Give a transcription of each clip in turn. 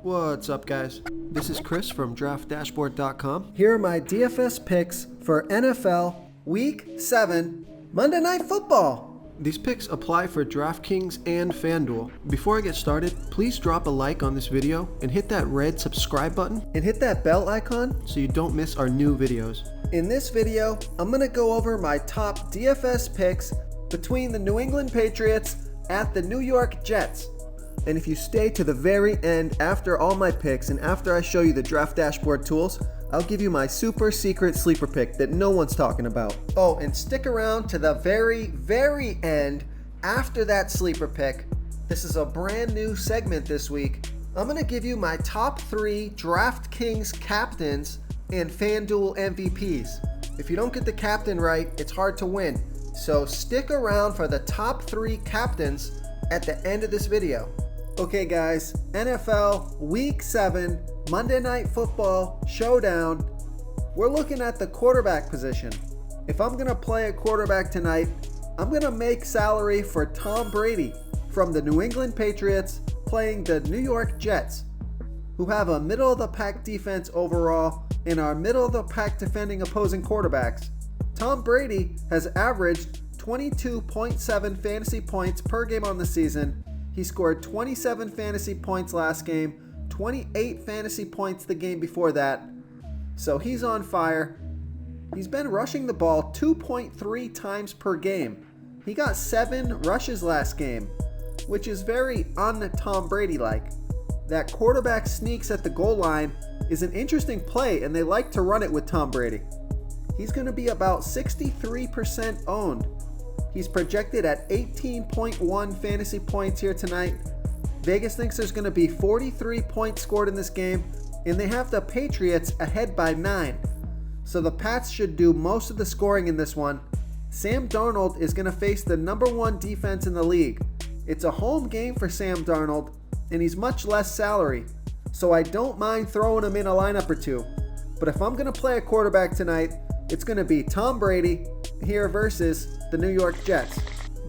What's up, guys? This is Chris from DraftDashboard.com. Here are my DFS picks for NFL Week 7 Monday Night Football. These picks apply for DraftKings and FanDuel. Before I get started, please drop a like on this video and hit that red subscribe button And hit that bell icon so you don't miss our new videos. In this video, I'm going to go over my top DFS picks between the New England Patriots at the New York Jets. And if you stay to the very end after all my picks and after I show you the Draft Dashboard tools, I'll give you my super secret sleeper pick that no one's talking about. Oh, and stick around to the very end after that sleeper pick. This is a brand new segment this week. I'm going to give you my top 3 DraftKings captains and FanDuel MVPs. If you don't get the captain right, it's hard to win. So stick around for the top 3 captains at the end of this video. Okay guys, NFL Week 7 Monday Night Football Showdown. We're looking at the quarterback position. If I'm going to play a quarterback tonight, I'm going to make salary for Tom Brady from the New England Patriots playing the New York Jets, who have a middle-of-the-pack defense overall and are middle-of-the-pack defending opposing quarterbacks. Tom Brady has averaged 22.7 fantasy points per game on the season. He scored 27 fantasy points last game, 28 fantasy points the game before that. So he's on fire. He's been rushing the ball 2.3 times per game. He got 7 rushes last game, which is very un-Tom Brady-like. That quarterback sneaks at the goal line is an interesting play, and they like to run it with Tom Brady. He's going to be about 63% owned. He's projected at 18.1 fantasy points here tonight. Vegas thinks there's going to be 43 points scored in this game, and they have the Patriots ahead by 9. So the Pats should do most of the scoring in this one. Sam Darnold is going to face the number 1 defense in the league. It's a home game for Sam Darnold, and he's much less salary. So I don't mind throwing him in a lineup or two. But if I'm going to play a quarterback tonight, it's going to be Tom Brady here versus the New York Jets.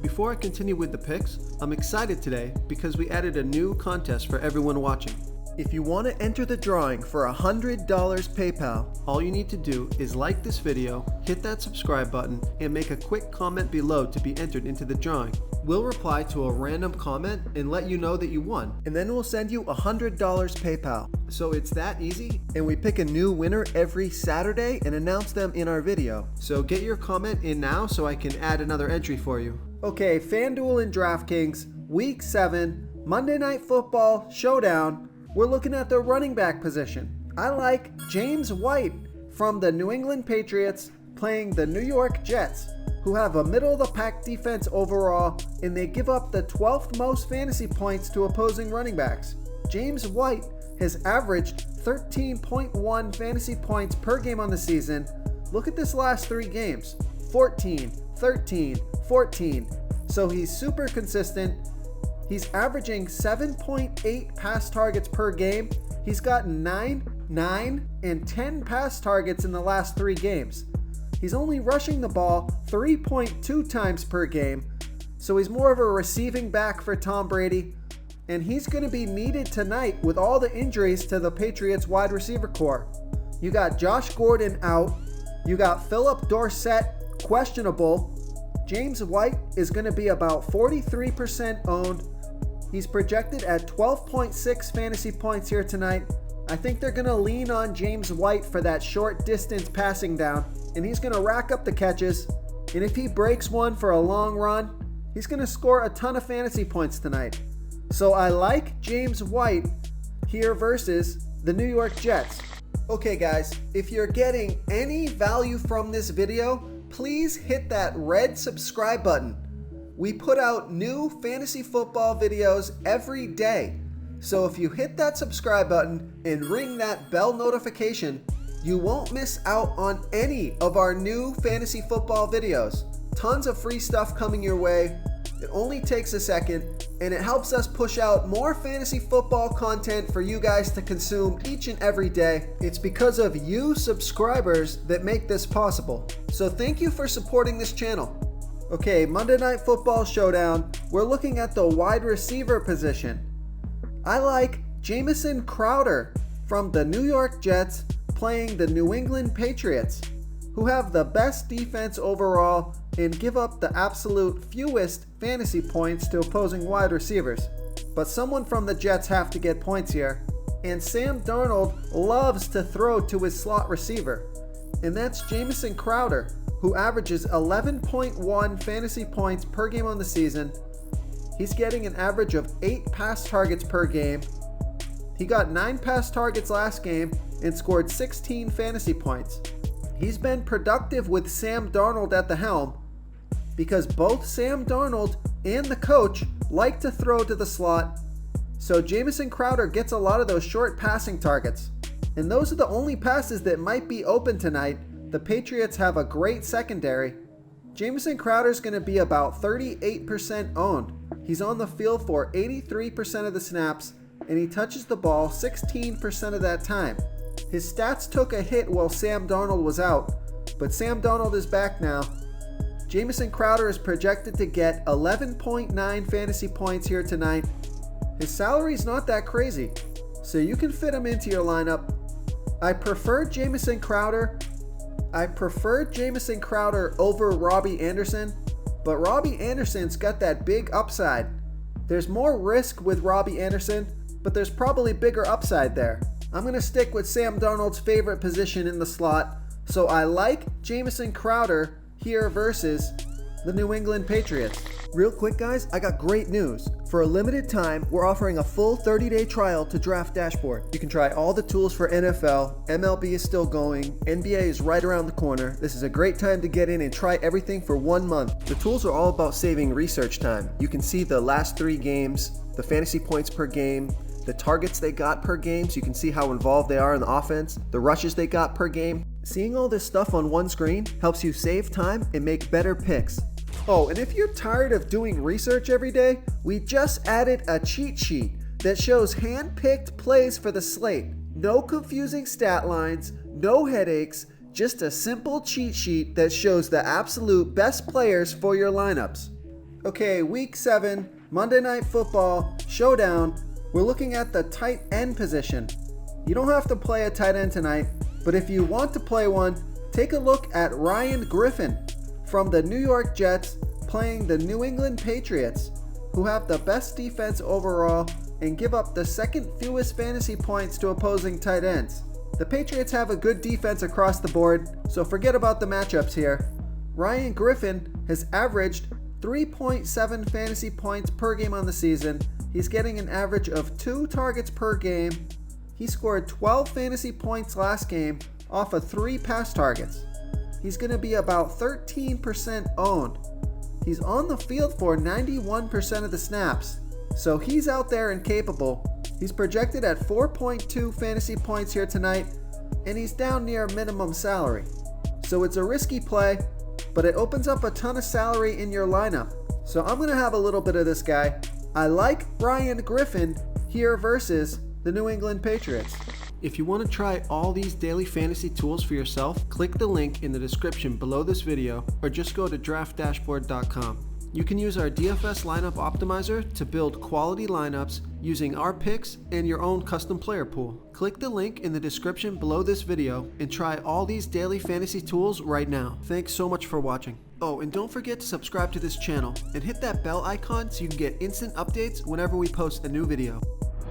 Before I continue with the picks, I'm excited today because we added a new contest for everyone watching. If you want to enter the drawing for $100 PayPal, all you need to do is like this video, hit that subscribe button, and make a quick comment below to be entered into the drawing. We'll reply to a random comment and let you know that you won. And then we'll send you $100 PayPal. So it's that easy? And we pick a new winner every Saturday and announce them in our video. So get your comment in now so I can add another entry for you. Okay, FanDuel and DraftKings, Week 7, Monday Night Football Showdown. We're looking at the running back position. I like James White from the New England Patriots playing the New York Jets, who have a middle-of-the-pack defense overall, and they give up the 12th most fantasy points to opposing running backs. James White has averaged 13.1 fantasy points per game on the season. Look at this last 3 games, 14, 13, 14. So he's super consistent. He's averaging 7.8 pass targets per game. He's gotten 9, and 10 pass targets in the last 3 games. He's only rushing the ball 3.2 times per game, so he's more of a receiving back for Tom Brady, and he's going to be needed tonight with all the injuries to the Patriots wide receiver core. You got Josh Gordon out. You got Philip Dorsett questionable. James White is going to be about 43% owned. He's projected at 12.6 fantasy points here tonight. I think they're going to lean on James White for that short distance passing down, and he's going to rack up the catches. And if he breaks one for a long run, he's going to score a ton of fantasy points tonight. So I like James White here versus the New York Jets. Okay guys, if you're getting any value from this video, please hit that red subscribe button. We put out new fantasy football videos every day. So if you hit that subscribe button and ring that bell notification, you won't miss out on any of our new fantasy football videos. Tons of free stuff coming your way. It only takes a second, and it helps us push out more fantasy football content for you guys to consume each and every day. It's because of you subscribers that make this possible. So thank you for supporting this channel. Okay, Monday Night Football Showdown. We're looking at the wide receiver position. I like Jamison Crowder from the New York Jets playing the New England Patriots, who have the best defense overall and give up the absolute fewest fantasy points to opposing wide receivers. But someone from the Jets have to get points here, and Sam Darnold loves to throw to his slot receiver, and that's Jamison Crowder, who averages 11.1 fantasy points per game on the season. He's getting an average of 8 pass targets per game. He got 9 pass targets last game and scored 16 fantasy points. He's been productive with Sam Darnold at the helm because both Sam Darnold and the coach like to throw to the slot, so Jamison Crowder gets a lot of those short passing targets. And those are the only passes that might be open tonight. The Patriots have a great secondary. Jamison Crowder's going to be about 38% owned. He's on the field for 83% of the snaps, and he touches the ball 16% of that time. His stats took a hit while Sam Darnold was out, but Sam Darnold is back now. Jamison Crowder is projected to get 11.9 fantasy points here tonight. His salary's not that crazy, so you can fit him into your lineup. I prefer Jamison Crowder over Robbie Anderson, but Robbie Anderson's got that big upside. There's more risk with Robbie Anderson, but there's probably bigger upside there. I'm going to stick with Sam Darnold's favorite position in the slot, so I like Jamison Crowder here versus the New England Patriots. Real quick, guys, I got great news. For a limited time, we're offering a full 30-day trial to Draft Dashboard. You can try all the tools for NFL, MLB is still going, NBA is right around the corner. This is a great time to get in and try everything for 1 month. The tools are all about saving research time. You can see the last 3 games, the fantasy points per game, the targets they got per game, so you can see how involved they are in the offense, the rushes they got per game. Seeing all this stuff on one screen helps you save time and make better picks. Oh, and if you're tired of doing research every day, we just added a cheat sheet that shows hand-picked plays for the slate. No confusing stat lines, no headaches, just a simple cheat sheet that shows the absolute best players for your lineups. Okay, Week 7, Monday Night Football, Showdown. We're looking at the tight end position. You don't have to play a tight end tonight, but if you want to play one, take a look at Ryan Griffin from the New York Jets playing the New England Patriots, who have the best defense overall and give up the second fewest fantasy points to opposing tight ends. The Patriots have a good defense across the board, so forget about the matchups here. Ryan Griffin has averaged 3.7 fantasy points per game on the season. He's getting an average of 2 targets per game. He scored 12 fantasy points last game off of 3 pass targets. He's going to be about 13% owned. He's on the field for 91% of the snaps, so he's out there and capable. He's projected at 4.2 fantasy points here tonight, and he's down near minimum salary. So it's a risky play, but it opens up a ton of salary in your lineup. So I'm going to have a little bit of this guy. I like Ryan Griffin here versus the New England Patriots. If you want to try all these daily fantasy tools for yourself, click the link in the description below this video or just go to draftdashboard.com. You can use our DFS lineup optimizer to build quality lineups using our picks and your own custom player pool. Click the link in the description below this video and try all these daily fantasy tools right now. Thanks so much for watching. Oh, and don't forget to subscribe to this channel and hit that bell icon so you can get instant updates whenever we post a new video.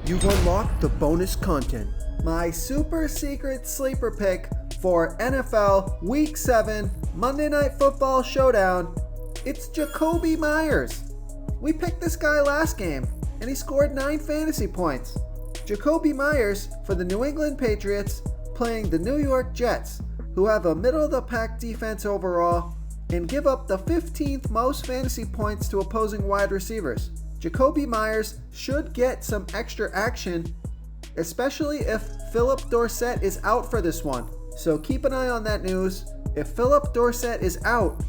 You've unlocked the bonus content. My super secret sleeper pick for NFL Week 7 Monday Night Football Showdown. It's Jakobi Meyers. We picked this guy last game, and he scored 9 fantasy points. Jakobi Meyers for the New England Patriots playing the New York Jets, who have a middle-of-the-pack defense overall and give up the 15th most fantasy points to opposing wide receivers. Jakobi Meyers should get some extra action, especially if Philip Dorsett is out for this one. So keep an eye on that news. If Philip Dorsett is out,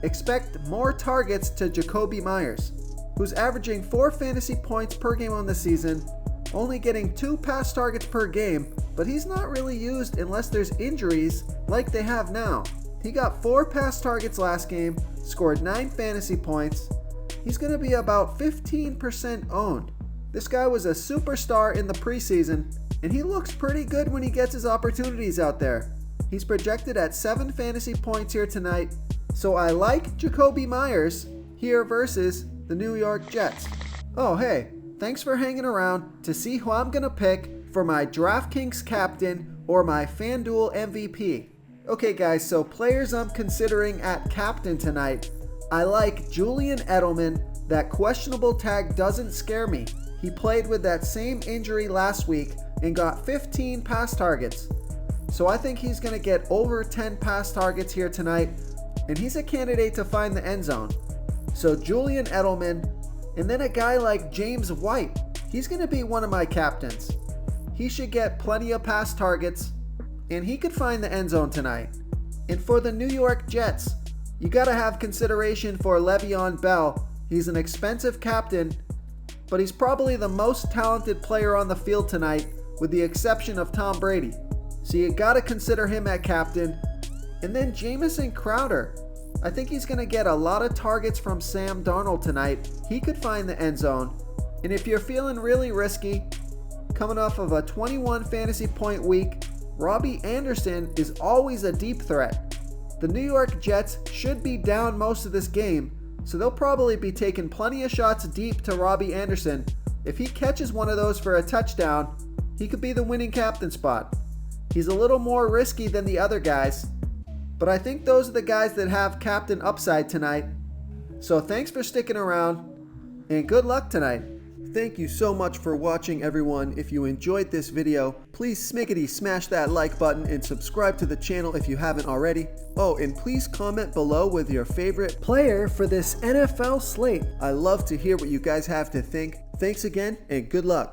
expect more targets to Jakobi Meyers, who's averaging 4 fantasy points per game on the season, only getting 2 pass targets per game, but he's not really used unless there's injuries like they have now. He got 4 pass targets last game, scored 9 fantasy points. He's going to be about 15% owned. This guy was a superstar in the preseason, and he looks pretty good when he gets his opportunities out there. He's projected at 7 fantasy points here tonight, so I like Jacoby Myers here versus the New York Jets. Oh hey, thanks for hanging around to see who I'm gonna pick for my DraftKings captain or my FanDuel MVP. Okay guys, so players I'm considering at captain tonight. I like Julian Edelman. That questionable tag doesn't scare me. He played with that same injury last week and got 15 pass targets. So I think he's going to get over 10 pass targets here tonight, and he's a candidate to find the end zone. So Julian Edelman, and then a guy like James White. He's going to be one of my captains. He should get plenty of pass targets, and he could find the end zone tonight. And for the New York Jets, you got to have consideration for Le'Veon Bell. He's an expensive captain, but he's probably the most talented player on the field tonight, with the exception of Tom Brady. So you got to consider him at captain. And then Jamison Crowder. I think he's going to get a lot of targets from Sam Darnold tonight. He could find the end zone. And if you're feeling really risky, coming off of a 21 fantasy point week, Robbie Anderson is always a deep threat. The New York Jets should be down most of this game, so they'll probably be taking plenty of shots deep to Robbie Anderson. If he catches one of those for a touchdown, he could be the winning captain spot. He's a little more risky than the other guys, but I think those are the guys that have captain upside tonight. So thanks for sticking around, and good luck tonight. Thank you so much for watching, everyone. If you enjoyed this video, please smickety smash that like button and subscribe to the channel if you haven't already. Oh, and please comment below with your favorite player for this NFL slate. I love to hear what you guys have to think. Thanks again, and good luck.